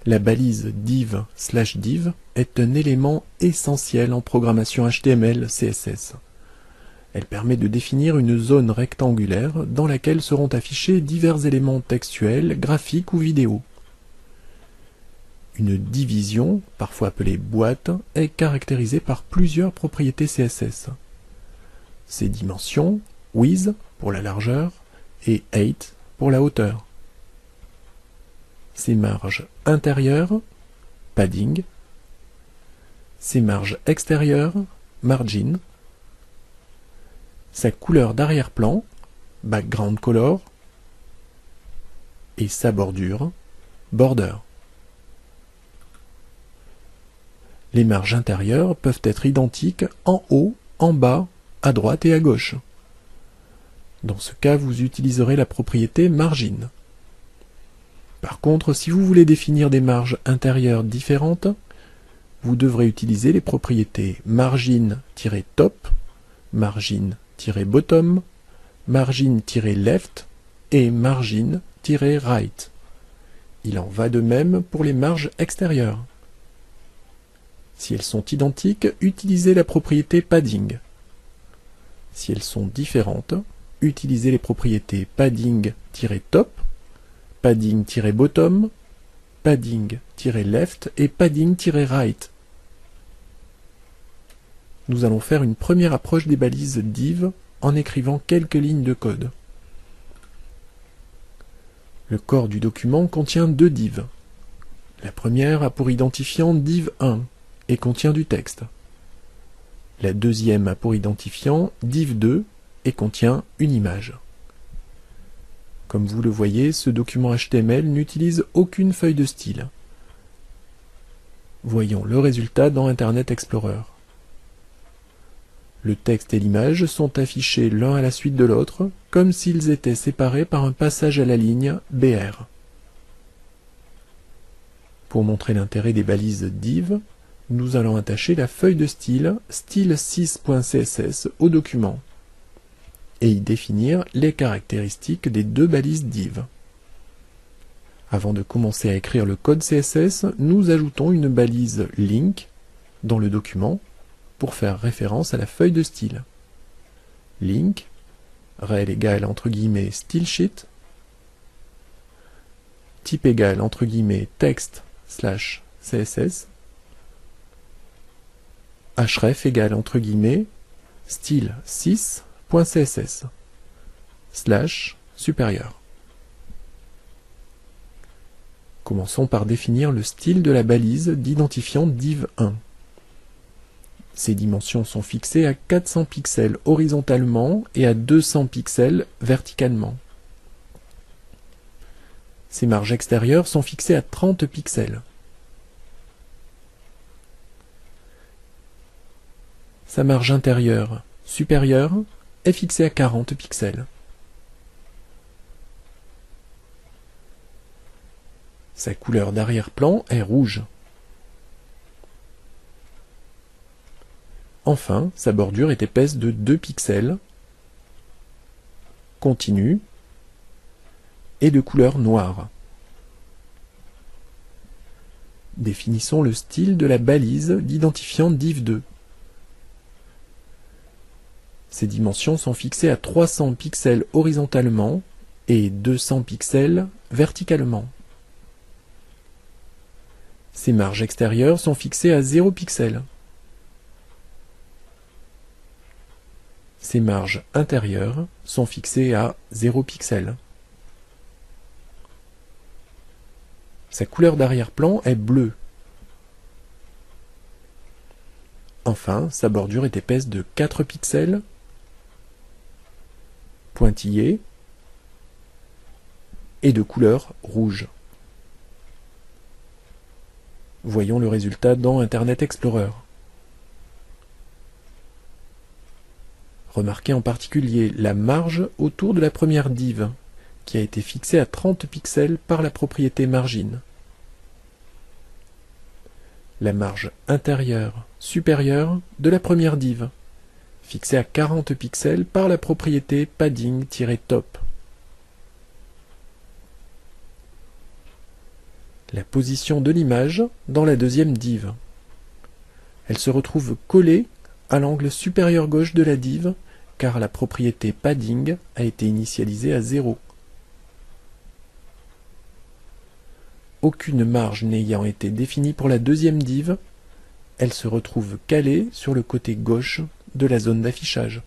La balise div/div est un élément essentiel en programmation HTML, CSS. Elle permet de définir une zone rectangulaire dans laquelle seront affichés divers éléments textuels, graphiques ou vidéo. Une division, parfois appelée boîte, est caractérisée par plusieurs propriétés CSS. Ses dimensions, width pour la largeur et height pour la hauteur. Ses marges intérieures, padding. Ses marges extérieures, margin. Sa couleur d'arrière-plan, background color. Et sa bordure, border. Les marges intérieures peuvent être identiques en haut, en bas, à droite et à gauche. Dans ce cas, vous utiliserez la propriété margin. Par contre, si vous voulez définir des marges intérieures différentes, vous devrez utiliser les propriétés margin-top, margin-bottom, margin-left et margin-right. Il en va de même pour les marges extérieures. Si elles sont identiques, utilisez la propriété padding. Si elles sont différentes, utilisez les propriétés padding-top, padding-bottom, padding-left et padding-right. Nous allons faire une première approche des balises div en écrivant quelques lignes de code. Le corps du document contient deux divs. La première a pour identifiant div1 et contient du texte. La deuxième a pour identifiant div2 et contient une image. Comme vous le voyez, ce document HTML n'utilise aucune feuille de style. Voyons le résultat dans Internet Explorer. Le texte et l'image sont affichés l'un à la suite de l'autre, comme s'ils étaient séparés par un passage à la ligne BR. Pour montrer l'intérêt des balises div, nous allons attacher la feuille de style style6.css au document et y définir les caractéristiques des deux balises div. Avant de commencer à écrire le code CSS, nous ajoutons une balise link dans le document pour faire référence à la feuille de style. Link, rel égale entre guillemets stylesheet, type égale entre guillemets text/css, href égale entre guillemets style6.css /supérieur. Commençons par définir le style de la balise d'identifiant div1. Ses dimensions sont fixées à 400 pixels horizontalement et à 200 pixels verticalement. Ses marges extérieures sont fixées à 30 pixels. Sa marge intérieure supérieure est fixée à 40 pixels. Sa couleur d'arrière-plan est rouge. Enfin, sa bordure est épaisse de 2 pixels, continue et de couleur noire. Définissons le style de la balise d'identifiant div2. Ses dimensions sont fixées à 300 pixels horizontalement et 200 pixels verticalement. Ses marges extérieures sont fixées à 0 pixels. Ses marges intérieures sont fixées à 0 pixels. Sa couleur d'arrière-plan est bleue. Enfin, sa bordure est épaisse de 4 pixels, pointillée et de couleur rouge. Voyons le résultat dans Internet Explorer. Remarquez en particulier la marge autour de la première div, qui a été fixée à 30 pixels par la propriété margin. La marge intérieure supérieure de la première div, fixée à 40 pixels par la propriété padding-top. la position de l'image dans la deuxième div. Elle se retrouve collée à l'angle supérieur gauche de la div, car la propriété padding a été initialisée à 0. Aucune marge n'ayant été définie pour la deuxième div, elle se retrouve calée sur le côté gauche de la zone d'affichage.